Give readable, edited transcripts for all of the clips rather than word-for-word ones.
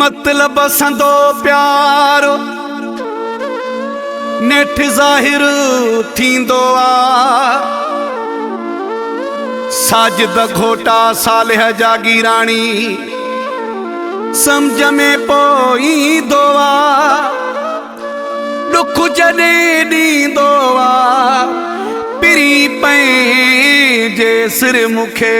मतलब संदो प्यारो नेठ ज़ाहिर थींदो आ। साजिद घोटा सालिह जागी राणी समझ में पोईंदो आ। दुख जॾहिं ॾींदो आ पिरी पंहिंजे सिर मूंखे।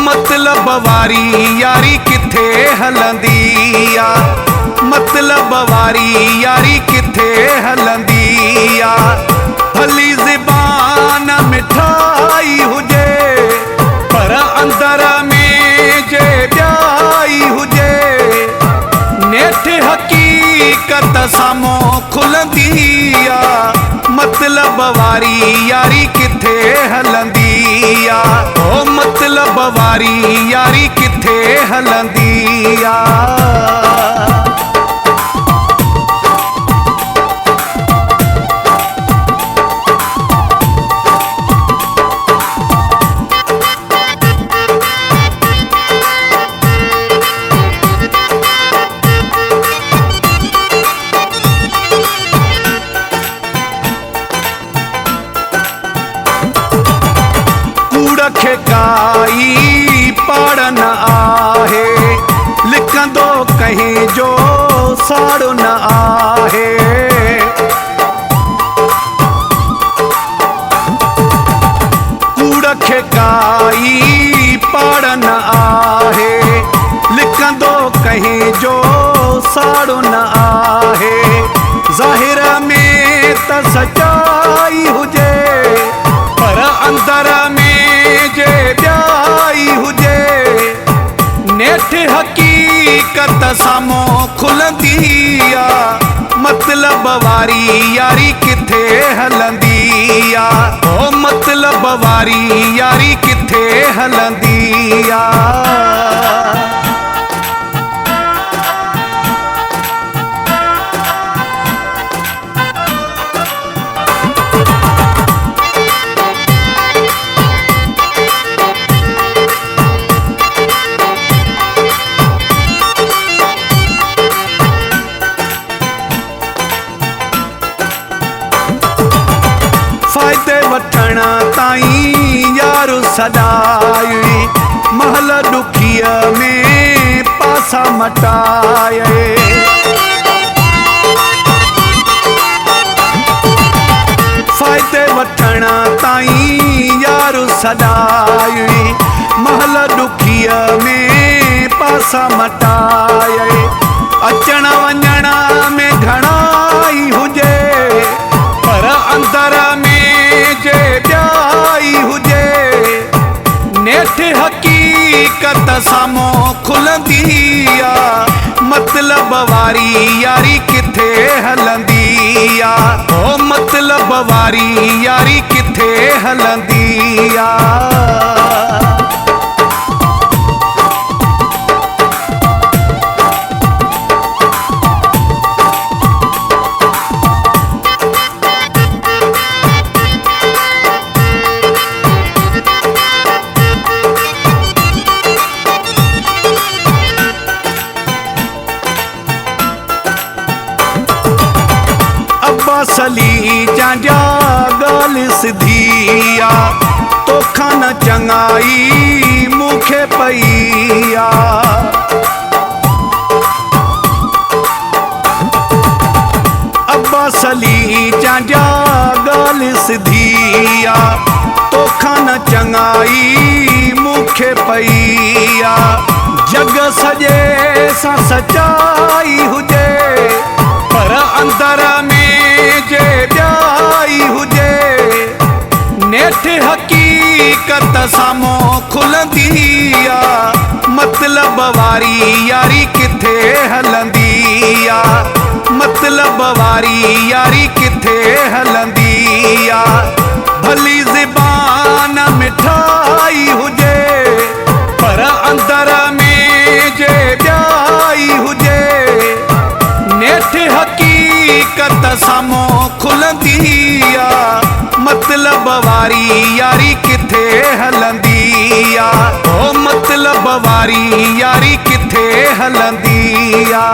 मतलब वारी यारी किथे हलंदी आ। मतलब वारी यारी किथे हलंदी आ। भली ज़बान मिठाई हुजे पर अंदर में जे ॿियाई हुजे। नेठ हकीकत साम्हूं खुलंदी आ। मतलब वारी यारी किथे हलंदी आ। ओ मतलब वारी यारी किथे हलंदी आ। खे काई पाड़ न आहे लिखंदो कहीं जो साड़ो न आहे। कूड़ खे काई पाड़ न आहे लिखंदो कहीं जो साड़ो न आहे। ज़ाहिर में त सच्चाई हुजे पर अंदर में जे ॿियाई हुजे। नेठ हकीकत साम्हूं खुलंदी आ। मतलब वारी यारी किथे हलंदी आ। ओ मतलब वारी यारी किथे हलंदी आ। फ़ाइदे वठण ताईं यार सदाई महल ॾुखीअ में पासा मटाए। फ़ाइदे वठण ताईं यार सदाई महल ॾुखीअ में पासा मटाए। अचण वञण में घणाई हुजे पर अंदर में जे ॿियाई हुजे। नेठ हकीकत साम्हूं खुलंदी आ। मतलब वारी यारी किथे हलंदी आ। ओ मतलब वारी यारी किथे हलंदी आ। असली जांजा ॻाल्हि सिधी आ। तोखां न चङाई मूंखे पई आ। असली जांजा ॻाल्हि सिधी आ। तोखां न चङाई मूंखे पई आ। जग सॼे सां सच्चाई हुजे पर अंदर में जे ॿियाई हुजे। नेठ हकीकत साम्हूं खुलंदी आ। मतलब वारी यारी किथे हलंदी आ। मतलब वारी यारी किथे हलंदी आ। भली ज़बान मिठाई हुजे पर अंदर में जे ॿियाई हुजे, नेठ हकीकत साम्हूं खुलंदी आ। मतलब वारी यारी किथे हलंदी आ, ओ मतलब वारी यारी किथे हलंदी आ।